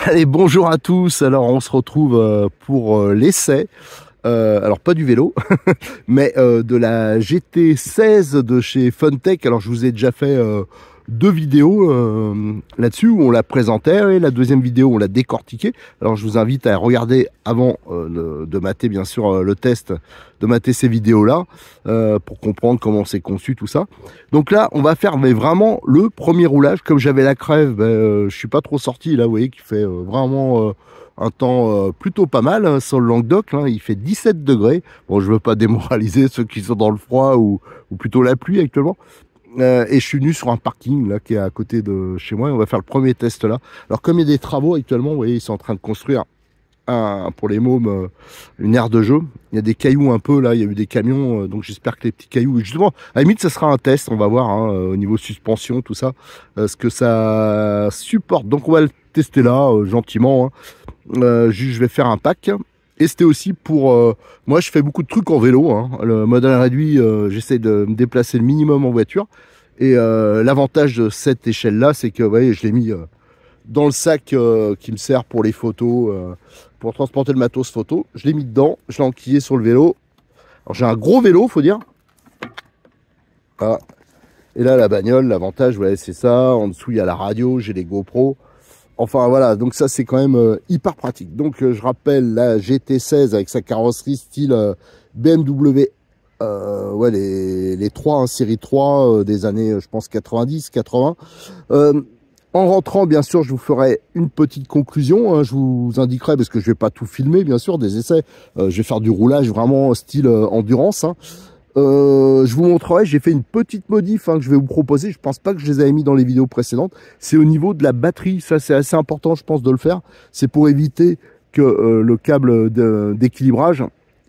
Allez, bonjour à tous. Alors, on se retrouve pour l'essai. Alors, pas du vélo, mais de la GT16 de chez Funtech. Alors, je vous ai déjà fait deux vidéos là-dessus où on la présentait et la deuxième vidéo on l'a décortiquée. Alors, je vous invite à regarder avant de mater bien sûr le test, de mater ces vidéos-là pour comprendre comment c'est conçu tout ça. Donc là, on va faire mais vraiment le premier roulage. Comme j'avais la crève, je suis pas trop sorti là, vous voyez, qui fait vraiment un temps plutôt mal hein, sur le Languedoc. Hein, il fait 17 degrés. Bon, je veux pas démoraliser ceux qui sont dans le froid ou plutôt la pluie actuellement. Et je suis venu sur un parking là qui est à côté de chez moi et on va faire le premier test là. Alors comme il y a des travaux actuellement, vous voyez, ils sont en train de construire pour les mômes une aire de jeu. Il y a des cailloux un peu là, il y a eu des camions, donc j'espère que les petits cailloux, justement, à la limite ça sera un test, on va voir hein, au niveau suspension, tout ça, ce que ça supporte. Donc on va le tester là, gentiment. Hein. Je vais faire un pack. Et c'était aussi pour... moi, je fais beaucoup de trucs en vélo. Hein. Le modèle réduit, j'essaie de me déplacer le minimum en voiture. Et l'avantage de cette échelle-là, c'est que, vous voyez, je l'ai mis dans le sac qui me sert pour les photos, pour transporter le matos photo. Je l'ai mis dedans, je l'ai enquillé sur le vélo. Alors, j'ai un gros vélo, faut dire. Voilà. Et là, la bagnole, l'avantage, ouais, c'est ça. En dessous, il y a la radio, j'ai les GoPro. Enfin voilà, donc ça c'est quand même hyper pratique. Donc je rappelle la GT16 avec sa carrosserie style BMW, ouais les 3, hein, série 3 des années je pense 90, 80. En rentrant bien sûr je vous ferai une petite conclusion, hein, je vous indiquerai parce que je vais pas tout filmer bien sûr des essais, je vais faire du roulage vraiment style endurance. Hein. Je vous montrerai, j'ai fait une petite modif hein, que je vais vous proposer. Je pense pas que je les avais mis dans les vidéos précédentes. C'est au niveau de la batterie. Ça, c'est assez important, je pense, de le faire. C'est pour éviter que le câble d'équilibrage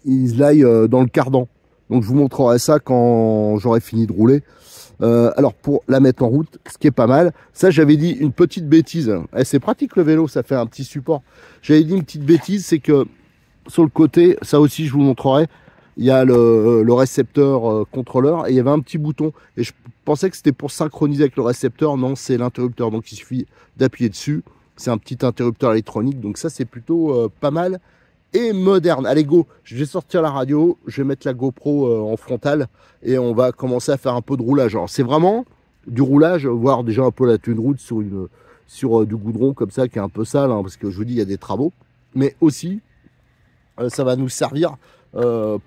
il aille dans le cardan. Donc, je vous montrerai ça quand j'aurai fini de rouler. Alors, pour la mettre en route, ce qui est pas mal. Ça, j'avais dit une petite bêtise. C'est pratique le vélo, ça fait un petit support. J'avais dit une petite bêtise, c'est que sur le côté, ça aussi, je vous montrerai. Il y a le récepteur contrôleur et il y avait un petit bouton. Et je pensais que c'était pour synchroniser avec le récepteur. Non, c'est l'interrupteur. Donc, il suffit d'appuyer dessus. C'est un petit interrupteur électronique. Donc, ça, c'est plutôt pas mal et moderne. Allez, go. Je vais sortir la radio. Je vais mettre la GoPro en frontale et on va commencer à faire un peu de roulage. Alors, c'est vraiment du roulage, voire déjà un peu la tenue de route sur du goudron comme ça qui est un peu sale. Hein, parce que je vous dis, il y a des travaux. Mais aussi, ça va nous servir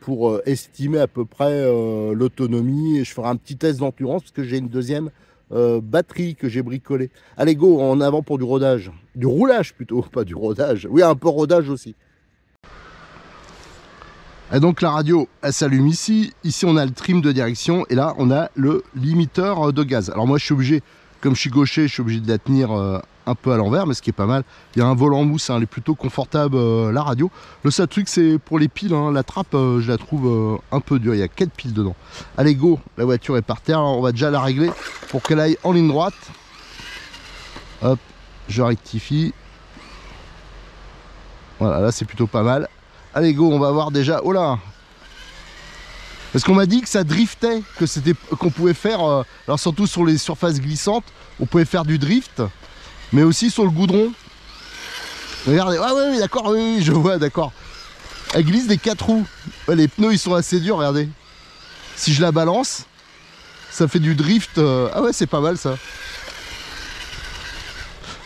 pour estimer à peu près l'autonomie et je ferai un petit test d'endurance parce que j'ai une deuxième batterie que j'ai bricolée. Allez go, en avant pour du rodage, du roulage plutôt, pas du rodage, oui un peu rodage aussi. Et donc la radio elle s'allume ici on a le trim de direction et là on a le limiteur de gaz. Alors moi je suis obligé, comme je suis gaucher, je suis obligé de la tenir un peu à l'envers, mais ce qui est pas mal. Il y a un volant mousse, hein, elle est plutôt confortable la radio. Le seul truc c'est pour les piles, hein, la trappe je la trouve un peu dure, il y a 4 piles dedans. Allez go, la voiture est par terre, on va déjà la régler pour qu'elle aille en ligne droite. Hop, je rectifie. Voilà, là c'est plutôt pas mal. Allez go, on va voir déjà, oh là. Parce qu'on m'a dit que ça driftait, que c'était qu'on pouvait faire, alors surtout sur les surfaces glissantes, on pouvait faire du drift, mais aussi sur le goudron. Regardez, ah ouais, d'accord, oui, je vois, d'accord. Elle glisse des 4 roues. Ouais, les pneus, ils sont assez durs, regardez. Si je la balance, ça fait du drift. Ah ouais, c'est pas mal ça.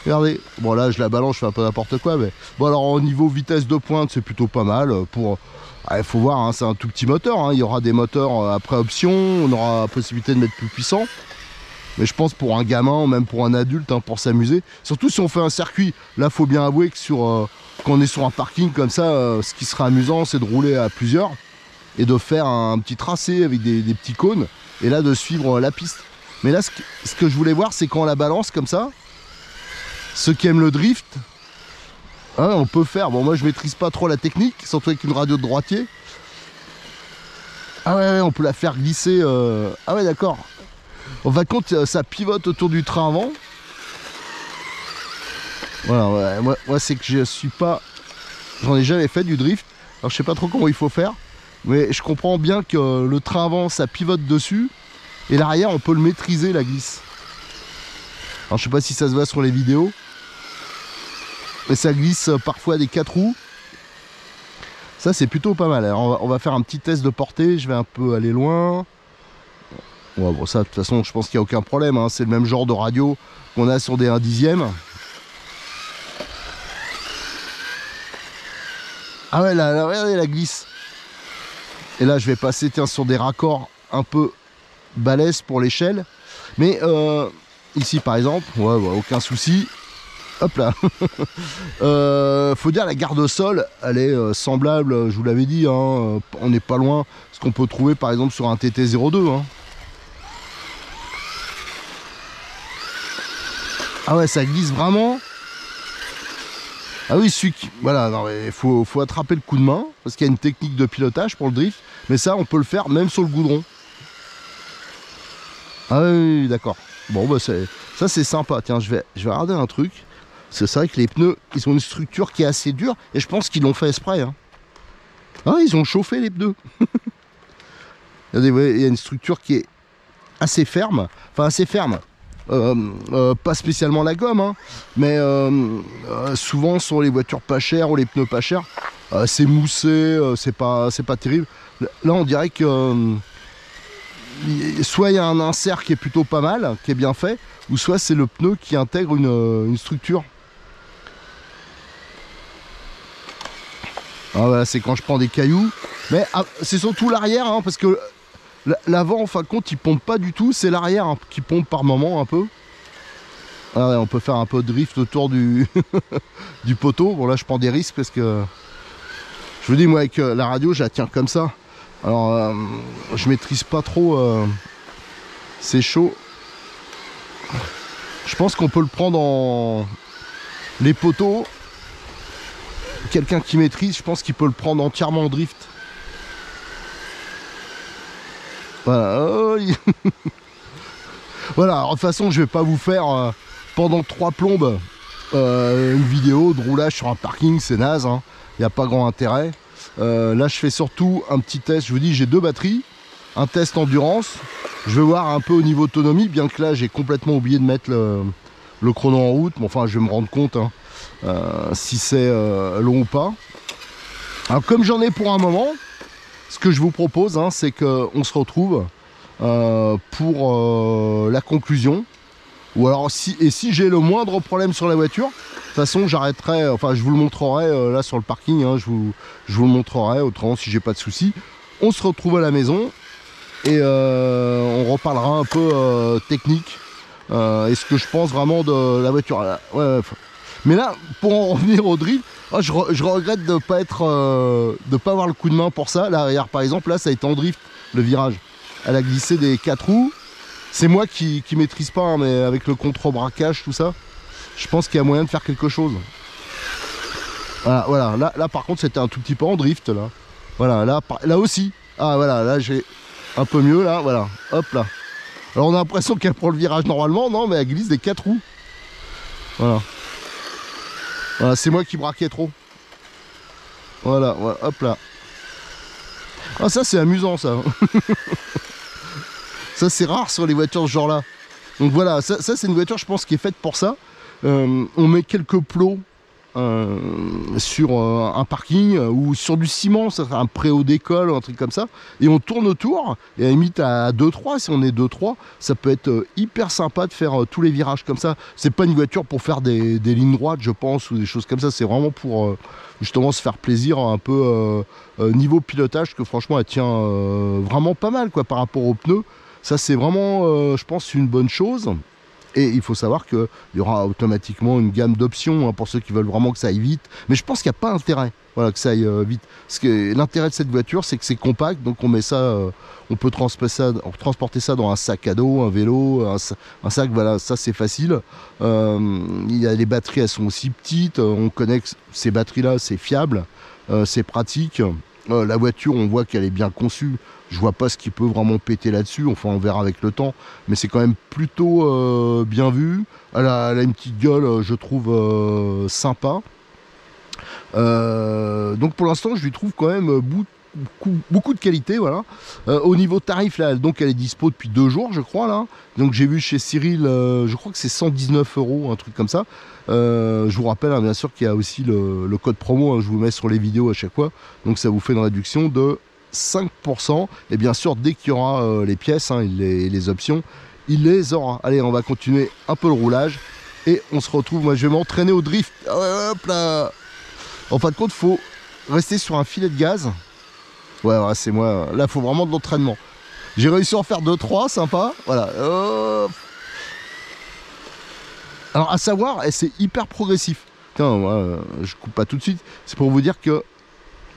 Regardez, bon là je la balance, je fais un peu n'importe quoi, mais bon alors au niveau vitesse de pointe c'est plutôt pas mal pour... Il faut voir, hein, c'est un tout petit moteur, hein. Il y aura des moteurs après option, on aura la possibilité de mettre plus puissant. Mais je pense pour un gamin, même pour un adulte, hein, pour s'amuser. Surtout si on fait un circuit, là faut bien avouer que quand on est sur un parking comme ça, ce qui sera amusant c'est de rouler à plusieurs et de faire un petit tracé avec des petits cônes et là de suivre la piste. Mais là ce que je voulais voir c'est quand on la balance comme ça, ceux qui aiment le drift, hein, on peut faire, bon moi je maîtrise pas trop la technique, surtout avec une radio de droitier, Ah ouais, on peut la faire glisser. Ah ouais, d'accord. En fin de compte, ça pivote autour du train avant. Voilà, ouais, moi c'est que je suis pas... J'en ai jamais fait du drift. Alors je sais pas trop comment il faut faire. Mais je comprends bien que le train avant, ça pivote dessus. Et l'arrière, on peut le maîtriser, la glisse. Alors je sais pas si ça se voit sur les vidéos. Mais ça glisse parfois des 4 roues. Ça c'est plutôt pas mal. Alors on va faire un petit test de portée. Je vais un peu aller loin. Ouais, bon ça de toute façon je pense qu'il n'y a aucun problème. Hein. C'est le même genre de radio qu'on a sur des 1/10. Ah ouais, là, regardez la glisse. Et là je vais passer sur des raccords un peu balèzes pour l'échelle. Mais ici par exemple, ouais, aucun souci. Hop là. Faut dire la garde au sol, elle est semblable, je vous l'avais dit, hein, on n'est pas loin ce qu'on peut trouver par exemple sur un TT02. Hein. Ah ouais, ça glisse vraiment. Ah oui, voilà, il faut attraper le coup de main, parce qu'il y a une technique de pilotage pour le drift, mais ça, on peut le faire même sur le goudron. Ah oui, d'accord. Bon, bah ça c'est sympa. Tiens, je vais regarder un truc. C'est vrai que les pneus, ils ont une structure qui est assez dure, et je pense qu'ils l'ont fait exprès. Hein. Ah, ils ont chauffé les pneus. Il y a une structure qui est assez ferme, enfin assez ferme. Pas spécialement la gomme, hein, mais souvent sur les voitures pas chères ou les pneus pas chers, c'est moussé, c'est pas terrible. Là, on dirait que soit il y a un insert qui est plutôt pas mal, qui est bien fait, ou soit c'est le pneu qui intègre une structure. Ah, voilà, c'est quand je prends des cailloux, mais c'est surtout l'arrière, hein, parce que l'avant, en fin de compte, il pompe pas du tout. C'est l'arrière hein, qui pompe par moment un peu. Ah ouais, on peut faire un peu de drift autour du, du poteau. Bon là, je prends des risques parce que... Je vous dis, moi, avec la radio, je la tiens comme ça. Alors, je maîtrise pas trop. C'est chaud. Je pense qu'on peut le prendre en... Les poteaux. Quelqu'un qui maîtrise, je pense qu'il peut le prendre entièrement en drift. Voilà. Voilà, alors, de toute façon, je vais pas vous faire pendant 3 plombes une vidéo de roulage sur un parking, c'est naze, hein. Il n'y a pas grand intérêt. Là, je fais surtout un petit test. Je vous dis, j'ai 2 batteries, un test endurance. Je vais voir un peu au niveau autonomie, bien que là, j'ai complètement oublié de mettre le chrono en route. Mais enfin, je vais me rendre compte hein, si c'est long ou pas. Alors, comme j'en ai pour un moment, ce que je vous propose, hein, c'est qu'on se retrouve pour la conclusion. Ou alors, si j'ai le moindre problème sur la voiture, de toute façon, j'arrêterai, enfin, je vous le montrerai là sur le parking, hein, je vous le montrerai, autrement, si j'ai pas de soucis. On se retrouve à la maison et on reparlera un peu technique et ce que je pense vraiment de la voiture. Ouais, mais là, pour en revenir au drift, je regrette de pas avoir le coup de main pour ça. Là, regarde, par exemple, là, ça a été en drift, le virage. Elle a glissé des 4 roues. C'est moi qui maîtrise pas, hein, mais avec le contre-braquage, tout ça, je pense qu'il y a moyen de faire quelque chose. Voilà. Là par contre, c'était un tout petit peu en drift, là. Voilà, là aussi. Ah, voilà, là, j'ai un peu mieux, là, voilà. Hop, là. Alors, on a l'impression qu'elle prend le virage normalement, non, mais elle glisse des 4 roues. Voilà. Voilà, c'est moi qui braquais trop. Voilà, hop là. Ah, ça, c'est amusant, ça. Ça, c'est rare sur les voitures de ce genre-là. Donc voilà, ça c'est une voiture, je pense, qui est faite pour ça. On met quelques plots sur un parking ou sur du ciment, ça un préau d'école ou un truc comme ça, et on tourne autour, et à la limite à 2-3, si on est 2-3, ça peut être hyper sympa de faire tous les virages comme ça. C'est pas une voiture pour faire des lignes droites, je pense, ou des choses comme ça, c'est vraiment pour justement se faire plaisir un peu niveau pilotage, que franchement elle tient vraiment pas mal quoi par rapport aux pneus. Ça c'est vraiment, je pense, une bonne chose. Et il faut savoir qu'il y aura automatiquement une gamme d'options hein, pour ceux qui veulent vraiment que ça aille vite. Mais je pense qu'il n'y a pas intérêt voilà, que ça aille vite. Parce que l'intérêt de cette voiture, c'est que c'est compact. Donc on met ça, on peut transporter ça dans un sac à dos, un vélo, un sac. Voilà, ça c'est facile. Les batteries, elles sont aussi petites. On connaît que ces batteries-là, c'est fiable, c'est pratique. La voiture, on voit qu'elle est bien conçue. Je vois pas ce qui peut vraiment péter là-dessus. Enfin, on verra avec le temps. Mais c'est quand même plutôt bien vu. Elle a une petite gueule, je trouve, sympa. Donc pour l'instant, je lui trouve quand même beaucoup de qualité, voilà. Au niveau tarif, là, donc elle est dispo depuis 2 jours, je crois, là. Donc j'ai vu chez Cyril, je crois que c'est 119 euros, un truc comme ça. Je vous rappelle, hein, bien sûr, qu'il y a aussi le code promo, hein, je vous mets sur les vidéos à chaque fois. Donc ça vous fait une réduction de 5%. Et bien sûr, dès qu'il y aura les pièces, hein, les options, il les aura. Allez, on va continuer un peu le roulage. Et on se retrouve, moi je vais m'entraîner au drift. Ah ouais, hop là. En fin de compte, faut rester sur un filet de gaz. Ouais, ouais, c'est moi. Là, il faut vraiment de l'entraînement. J'ai réussi à en faire 2-3, sympa. Voilà. Alors, à savoir, c'est hyper progressif. Tiens, moi, je coupe pas tout de suite. C'est pour vous dire que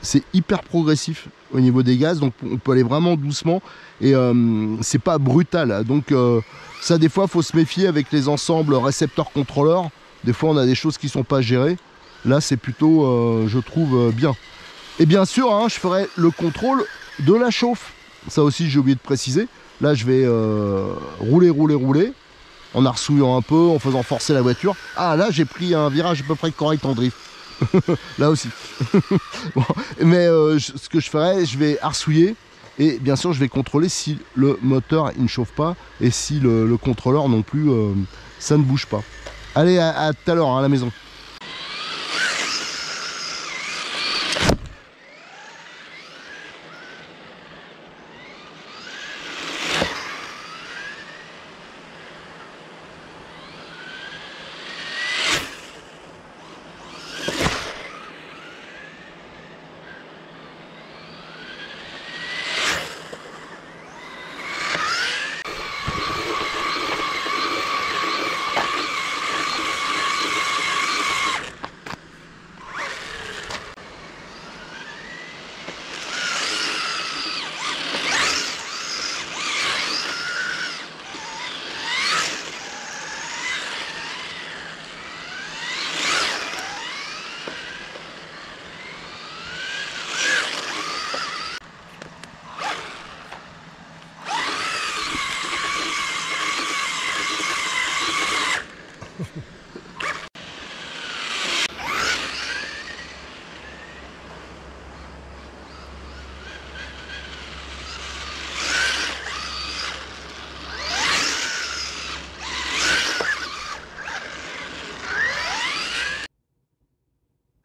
c'est hyper progressif au niveau des gaz. Donc, on peut aller vraiment doucement. Et c'est pas brutal. Donc, ça, des fois, il faut se méfier avec les ensembles récepteurs-contrôleurs. Des fois, on a des choses qui sont pas gérées. Là, c'est plutôt, je trouve, bien. Et bien sûr, hein, je ferai le contrôle de la chauffe. Ça aussi, j'ai oublié de préciser. Là, je vais rouler, en arsouillant un peu, en faisant forcer la voiture. Ah, là, j'ai pris un virage à peu près correct en drift. Là aussi. Bon, mais ce que je ferai, je vais arsouiller. Et bien sûr, je vais contrôler si le moteur il ne chauffe pas. Et si le contrôleur non plus, ça ne bouge pas. Allez, à tout à l'heure, hein, à la maison.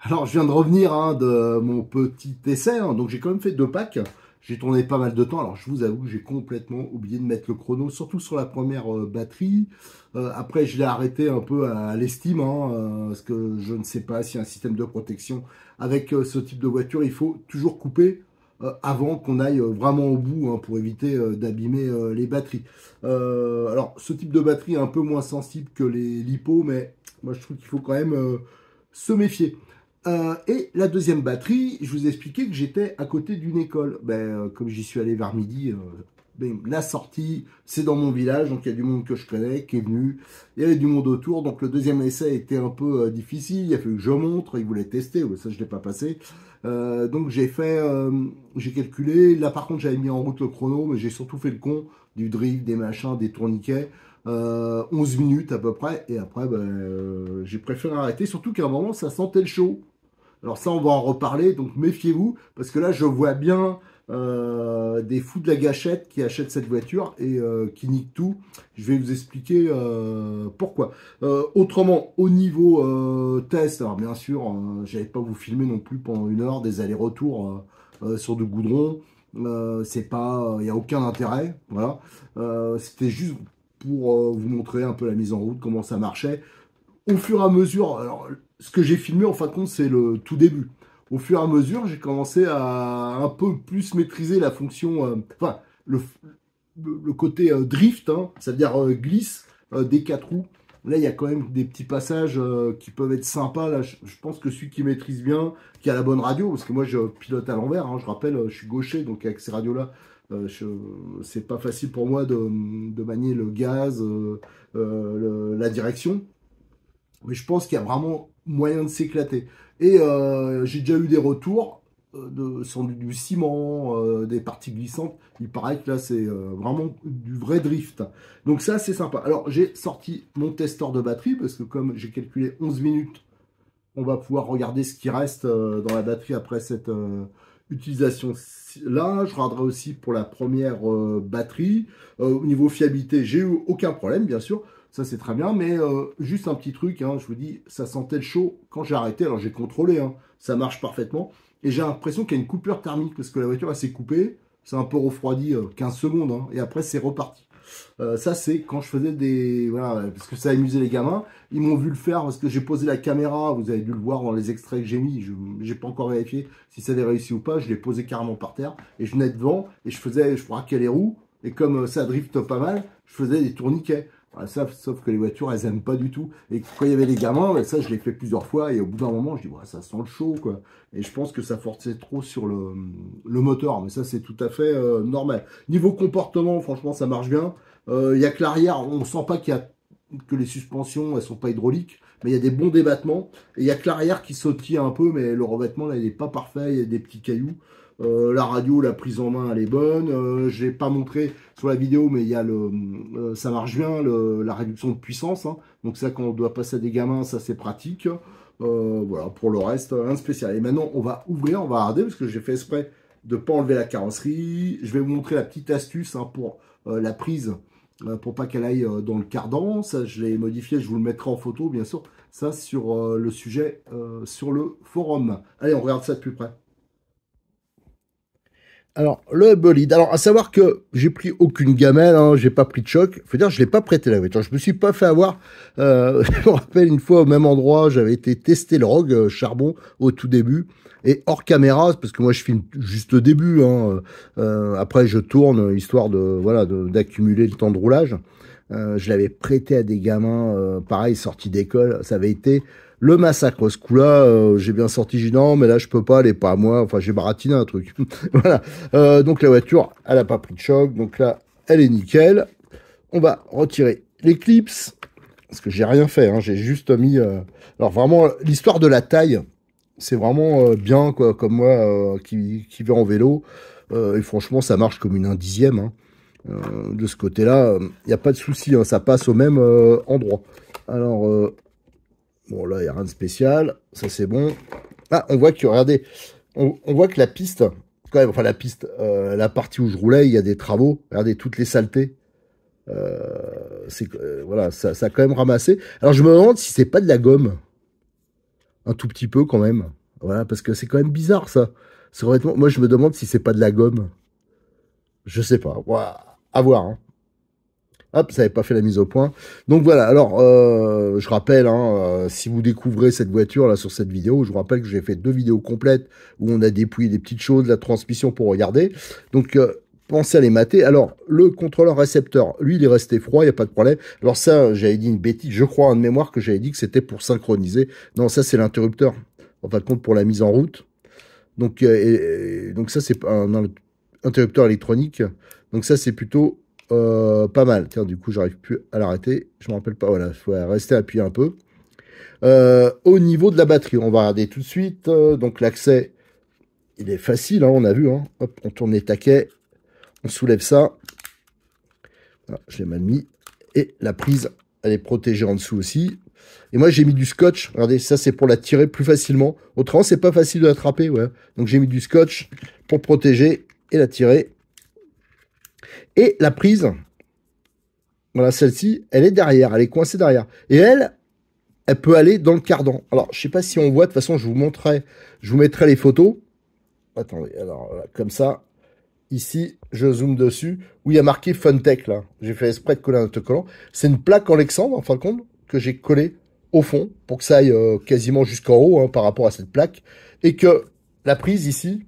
Alors, je viens de revenir hein, de mon petit essai, hein, donc j'ai quand même fait 2 packs. J'ai tourné pas mal de temps. Alors, je vous avoue que j'ai complètement oublié de mettre le chrono, surtout sur la première batterie. Après, je l'ai arrêté un peu à l'estime, hein, parce que je ne sais pas s'il y a un système de protection. Avec ce type de voiture, il faut toujours couper avant qu'on aille vraiment au bout, hein, pour éviter d'abîmer les batteries. Alors, ce type de batterie est un peu moins sensible que les LiPo, mais moi, je trouve qu'il faut quand même se méfier. Et la deuxième batterie, je vous ai expliqué que j'étais à côté d'une école. Comme j'y suis allé vers midi, la sortie, c'est dans mon village, donc il y a du monde que je connais qui est venu. Il y avait du monde autour, donc le deuxième essai était un peu difficile. Il a fallu que je montre, il voulait tester, ça je ne l'ai pas passé. Donc j'ai calculé. Là par contre, j'avais mis en route le chrono, mais j'ai surtout fait le con du drift, des machins, des tourniquets. 11 minutes à peu près, et après j'ai préféré arrêter, surtout qu'à un moment ça sentait le chaud. Alors ça, on va en reparler, donc méfiez-vous, parce que là, je vois bien des fous de la gâchette qui achètent cette voiture et qui niquent tout. Je vais vous expliquer pourquoi. Autrement, au niveau test, alors bien sûr, j'allais pas vous filmer non plus pendant 1 heure des allers-retours sur du goudron. C'est pas, il n'y a aucun intérêt, voilà. C'était juste pour vous montrer un peu la mise en route, comment ça marchait. Au fur et à mesure, alors ce que j'ai filmé en fin de compte, c'est le tout début. Au fur et à mesure, j'ai commencé à un peu plus maîtriser la fonction, enfin, le côté drift, hein, ça veut dire glisse des 4 roues. Là, il y a quand même des petits passages qui peuvent être sympas. Là, je pense que celui qui maîtrise bien, qui a la bonne radio, parce que moi, je pilote à l'envers, hein, je rappelle, je suis gaucher, donc avec ces radios-là, c'est pas facile pour moi de manier le gaz, la direction. Mais je pense qu'il y a vraiment moyen de s'éclater. Et j'ai déjà eu des retours. sur du ciment, des parties glissantes. Il paraît que là, c'est vraiment du vrai drift. Donc ça, c'est sympa. Alors, j'ai sorti mon testeur de batterie, parce que comme j'ai calculé 11 minutes, on va pouvoir regarder ce qui reste dans la batterie après cette utilisation. Là, je regarderai aussi pour la première batterie. Au niveau fiabilité, j'ai eu aucun problème, bien sûr. Ça, c'est très bien. Mais juste un petit truc, hein, je vous dis, ça sentait le chaud quand j'ai arrêté. Alors, j'ai contrôlé, hein, ça marche parfaitement. Et j'ai l'impression qu'il y a une coupure thermique parce que la voiture, elle s'est coupée. C'est un peu refroidi 15 secondes. Hein, et après, c'est reparti. Ça, c'est quand je faisais des... Voilà, parce que ça amusait les gamins. Ils m'ont vu le faire parce que j'ai posé la caméra. Vous avez dû le voir dans les extraits que j'ai mis. Je n'ai pas encore vérifié si ça avait réussi ou pas. Je l'ai posé carrément par terre. Et je venais devant et je braquais les roues. Et comme ça drift pas mal, je faisais des tourniquets. Voilà, ça, sauf que les voitures, elles aiment pas du tout. Et quand il y avait les gamins, ça, je l'ai fait plusieurs fois. Et au bout d'un moment, je dis, ouais, ça sent le chaud, quoi. Et je pense que ça forçait trop sur le moteur. Mais ça, c'est tout à fait normal. Niveau comportement, franchement, ça marche bien. Il y a que l'arrière, on sent pas que les suspensions, elles sont pas hydrauliques, mais il y a des bons débattements. Et il y a que l'arrière qui sautille un peu, mais le revêtement, là, il est pas parfait. Il y a des petits cailloux. La radio, la prise en main, elle est bonne. Je l'ai pas montré sur la vidéo, mais il y a ça marche bien, la réduction de puissance. Hein. Donc ça, quand on doit passer à des gamins, ça c'est pratique. Voilà, pour le reste, rien de spécial. Et maintenant, on va ouvrir, on va regarder, parce que j'ai fait exprès de ne pas enlever la carrosserie. Je vais vous montrer la petite astuce hein, pour la prise, pour pas qu'elle aille dans le cardan. Ça, je l'ai modifié, je vous le mettrai en photo, bien sûr. Ça, sur le sujet, sur le forum. Allez, on regarde ça de plus près. Alors, le bolide. Alors, à savoir que j'ai pris aucune gamelle, hein, j'ai pas pris de choc. Faut dire, je l'ai pas prêté la voiture. Je me suis pas fait avoir. Je me rappelle une fois au même endroit, j'avais été tester le Rogue charbon au tout début. Et hors caméra, parce que moi je filme juste le début. Hein, après, je tourne histoire de voilà d'accumuler le temps de roulage. Je l'avais prêté à des gamins, pareil, sortis d'école. Ça avait été le massacre. Ce coup-là, j'ai bien sorti, j'ai dit non, mais là, je peux pas, elle est pas à moi. Enfin, j'ai baratiné un truc. Voilà. Donc, la voiture, elle a pas pris de choc. Donc là, elle est nickel. On va retirer les clips. Parce que j'ai rien fait. Hein, j'ai juste mis... Alors, vraiment, l'histoire de la taille, c'est vraiment bien, quoi, comme moi qui vais en vélo. Et franchement, ça marche comme une 1/10. Hein. De ce côté-là, il n'y a pas de souci. Hein, ça passe au même endroit. Alors... bon, là, il n'y a rien de spécial. Ça, c'est bon. Ah, on voit que, regardez, on voit que la piste, quand même, enfin, la piste, la partie où je roulais, il y a des travaux. Regardez, toutes les saletés. Voilà, ça a quand même ramassé. Alors, je me demande si c'est pas de la gomme. Un tout petit peu, quand même. Voilà, parce que c'est quand même bizarre, ça. Moi, je me demande si c'est pas de la gomme. Je sais pas. Voilà, à voir, hein. Hop, ça n'avait pas fait la mise au point. Donc voilà, alors je rappelle, hein, si vous découvrez cette voiture là sur cette vidéo, je vous rappelle que j'ai fait 2 vidéos complètes où on a dépouillé des petites choses, la transmission pour regarder. Donc pensez à les mater. Alors le contrôleur récepteur, lui il est resté froid, il n'y a pas de problème. Alors ça, j'avais dit une bêtise, je crois en de mémoire que j'avais dit que c'était pour synchroniser. Non, ça c'est l'interrupteur, en fin de compte pour la mise en route. Donc, donc ça c'est un interrupteur électronique. Donc ça c'est plutôt... pas mal. Tiens, du coup, j'arrive plus à l'arrêter. Je me rappelle pas. Voilà, il faut rester appuyé un peu. Au niveau de la batterie, on va regarder tout de suite. Donc, l'accès, il est facile. Hein, on a vu. Hein. Hop, on tourne les taquets. On soulève ça. Voilà, je l'ai mal mis. Et la prise, elle est protégée en dessous aussi. Et moi, j'ai mis du scotch. Regardez, ça, c'est pour la tirer plus facilement. Autrement, c'est pas facile de l'attraper. Ouais. Donc, j'ai mis du scotch pour protéger et la tirer. Et la prise, voilà, celle-ci, elle est derrière, elle est coincée derrière. Et elle peut aller dans le cardan. Alors, je sais pas si on voit, de toute façon, je vous mettrai les photos. Attendez, alors, voilà, comme ça, ici, je zoome dessus, où il y a marqué Funtech, là. J'ai fait exprès de coller un autocollant. C'est une plaque en Lexandre, en fin de compte, que j'ai collée au fond, pour que ça aille quasiment jusqu'en haut, hein, par rapport à cette plaque, et que la prise, ici,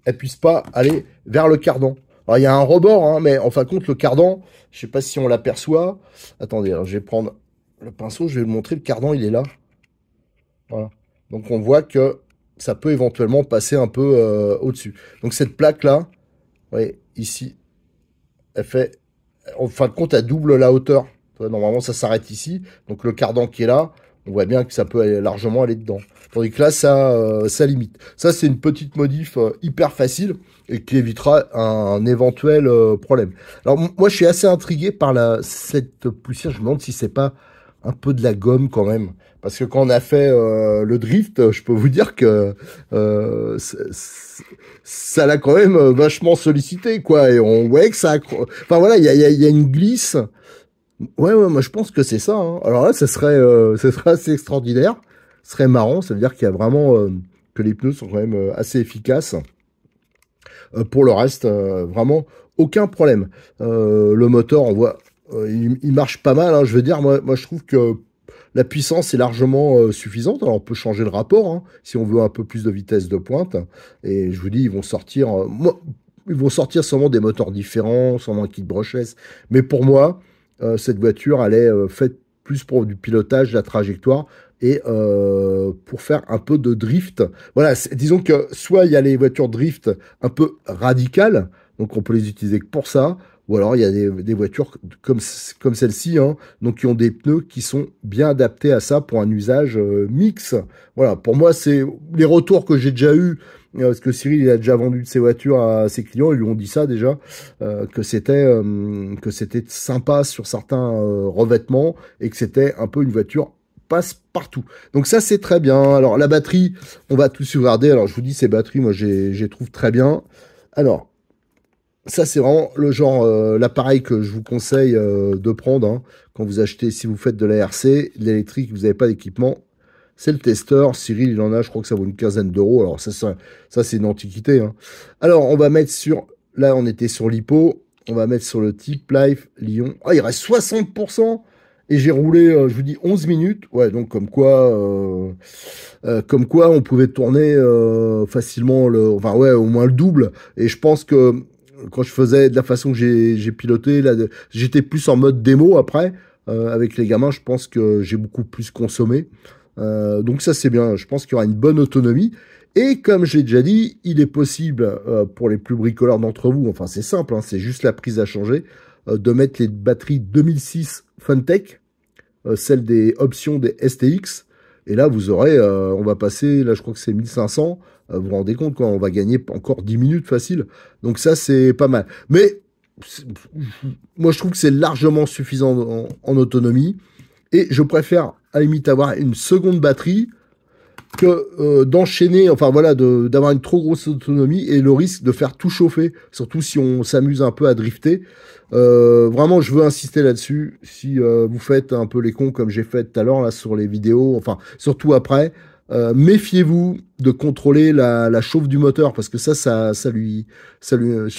elle puisse pas aller vers le cardan. Alors, il y a un rebord, hein, mais en fin de compte, le cardan, je sais pas si on l'aperçoit. Attendez, alors, je vais prendre le pinceau, je vais vous montrer. Le cardan, il est là. Voilà. Donc, on voit que ça peut éventuellement passer un peu au-dessus. Donc, cette plaque-là, vous voyez, ici, elle fait... En fin de compte, elle double la hauteur. Normalement, ça s'arrête ici. Donc, le cardan qui est là, on voit bien que ça peut largement aller dedans. Tandis que là, ça limite. Ça, c'est une petite modif hyper facile et qui évitera un éventuel problème. Alors, moi, je suis assez intrigué par cette poussière. Je me demande si c'est pas un peu de la gomme quand même. Parce que quand on a fait le drift, je peux vous dire que ça l'a quand même vachement sollicité, quoi. Et on voyait que ça... Enfin, voilà, il y a une glisse. Ouais, moi je pense que c'est ça. Hein. Alors là, ça serait assez extraordinaire. Ce serait marrant, ça veut dire qu'il y a vraiment que les pneus sont quand même assez efficaces. Pour le reste, vraiment aucun problème. Le moteur, on voit, il marche pas mal. Hein, je veux dire, moi je trouve que la puissance est largement suffisante. Alors on peut changer le rapport hein, si on veut un peu plus de vitesse de pointe. Et je vous dis, ils vont sortir. Ils vont sortir sûrement des moteurs différents, sûrement un kit brushless. Mais pour moi, cette voiture, elle est faite plus pour du pilotage, de la trajectoire et pour faire un peu de drift. Voilà, disons que soit il y a les voitures drift un peu radicales, donc on peut les utiliser que pour ça, ou alors il y a des voitures comme celle-ci, hein, donc qui ont des pneus qui sont bien adaptés à ça pour un usage mix. Voilà, pour moi, c'est les retours que j'ai déjà eus. Parce que Cyril, il a déjà vendu de ses voitures à ses clients, ils lui ont dit ça déjà, que c'était sympa sur certains revêtements et que c'était un peu une voiture passe partout. Donc ça, c'est très bien. Alors la batterie, on va tout sauvegarder. Alors je vous dis, ces batteries, moi, je trouve très bien. Alors, ça, c'est vraiment le genre, l'appareil que je vous conseille de prendre hein, quand vous achetez, si vous faites de l'ARC, de l'électrique, vous n'avez pas d'équipement. C'est le testeur. Cyril, il en a, je crois que ça vaut une quinzaine d'euros. Alors, ça c'est une antiquité. Hein. Alors, on va mettre sur... Là, on était sur l'hypo. On va mettre sur le type Life Lyon. Ah, il reste 60%. Et j'ai roulé, je vous dis, 11 minutes. Ouais, donc comme quoi on pouvait tourner facilement, enfin ouais, au moins le double. Et je pense que quand je faisais de la façon que j'ai piloté, là, j'étais plus en mode démo après. Avec les gamins, je pense que j'ai beaucoup plus consommé. Donc ça c'est bien, je pense qu'il y aura une bonne autonomie. Et comme j'ai déjà dit, il est possible pour les plus bricoleurs d'entre vous, enfin c'est simple, hein, c'est juste la prise à changer, de mettre les batteries 2006 Funtech, celles des options des STX. Et là vous aurez, on va passer, là je crois que c'est 1500, vous vous rendez compte quoi, on va gagner encore 10 minutes facile. Donc ça c'est pas mal. Mais moi je trouve que c'est largement suffisant en autonomie. Et je préfère à la limite avoir une seconde batterie que d'enchaîner, enfin voilà, d'avoir une trop grosse autonomie et le risque de faire tout chauffer, surtout si on s'amuse un peu à drifter. Vraiment, je veux insister là-dessus. Si vous faites un peu les cons comme j'ai fait tout à l'heure là sur les vidéos, enfin surtout après, méfiez-vous de contrôler la chauffe du moteur parce que ça lui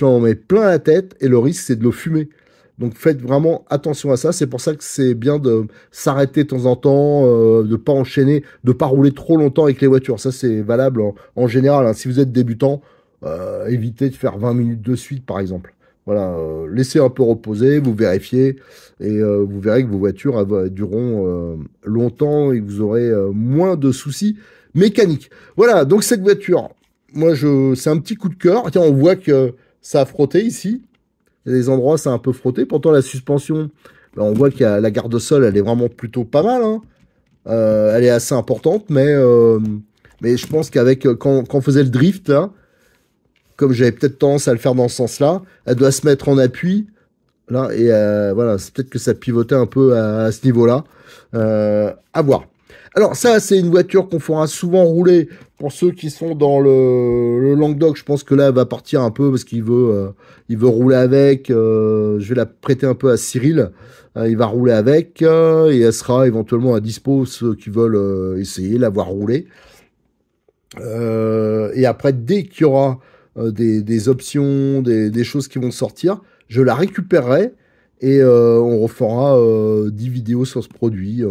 en met plein la tête et le risque c'est de le fumer. Donc faites vraiment attention à ça. C'est pour ça que c'est bien de s'arrêter de temps en temps, de pas enchaîner, de pas rouler trop longtemps avec les voitures. Ça c'est valable en général. Hein. Si vous êtes débutant, évitez de faire 20 minutes de suite par exemple. Voilà, laissez un peu reposer, vous vérifiez et vous verrez que vos voitures dureront longtemps et vous aurez moins de soucis mécaniques. Voilà, donc cette voiture, moi c'est un petit coup de cœur. Tiens, on voit que ça a frotté ici. Il y a des endroits, ça a un peu frotté. Pourtant, la suspension, ben, on voit qu'il y a la garde-sol, elle est vraiment plutôt pas mal. Hein. Elle est assez importante, mais je pense qu'avec quand on faisait le drift, là, comme j'avais peut-être tendance à le faire dans ce sens-là, elle doit se mettre en appui. Là, et voilà, c'est peut-être que ça pivotait un peu à ce niveau-là. À voir. Alors ça, c'est une voiture qu'on fera souvent rouler pour ceux qui sont dans le Languedoc. Je pense que là, elle va partir un peu parce qu'il veut rouler avec. Je vais la prêter un peu à Cyril. Il va rouler avec et elle sera éventuellement à dispo ceux qui veulent essayer, la voir rouler. Et après, dès qu'il y aura des options, des choses qui vont sortir, je la récupérerai. Et on refera 10 vidéos sur ce produit.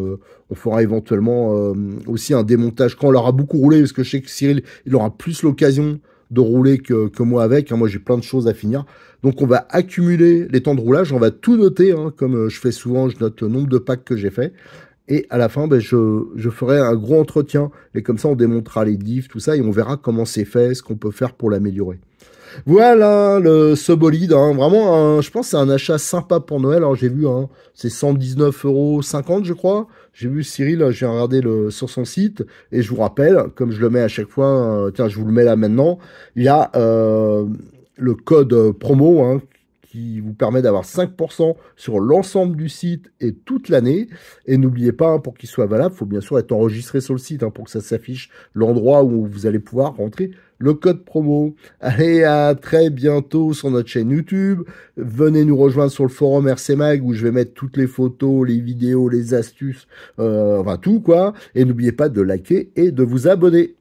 On fera éventuellement aussi un démontage quand on l'aura beaucoup roulé, parce que je sais que Cyril, il aura plus l'occasion de rouler que moi avec. Hein. Moi, j'ai plein de choses à finir. Donc, on va accumuler les temps de roulage. On va tout noter, hein, comme je fais souvent. Je note le nombre de packs que j'ai fait. Et à la fin, ben, je ferai un gros entretien. Et comme ça, on démontera les diffs, tout ça. Et on verra comment c'est fait, ce qu'on peut faire pour l'améliorer. Voilà ce bolide, hein, vraiment, je pense que c'est un achat sympa pour Noël. Alors j'ai vu, hein, c'est 119,50 € je crois. j'ai vu Cyril, j'ai regardé sur son site, et je vous rappelle, comme je le mets à chaque fois, tiens, je vous le mets là maintenant, il y a le code promo, hein, qui vous permet d'avoir 5% sur l'ensemble du site et toute l'année. Et n'oubliez pas, hein, pour qu'il soit valable, il faut bien sûr être enregistré sur le site, hein, pour que ça s'affiche l'endroit où vous allez pouvoir rentrer le code promo. Allez, à très bientôt sur notre chaîne YouTube. Venez nous rejoindre sur le forum RC Mag où je vais mettre toutes les photos, les vidéos, les astuces, enfin tout quoi. Et n'oubliez pas de liker et de vous abonner.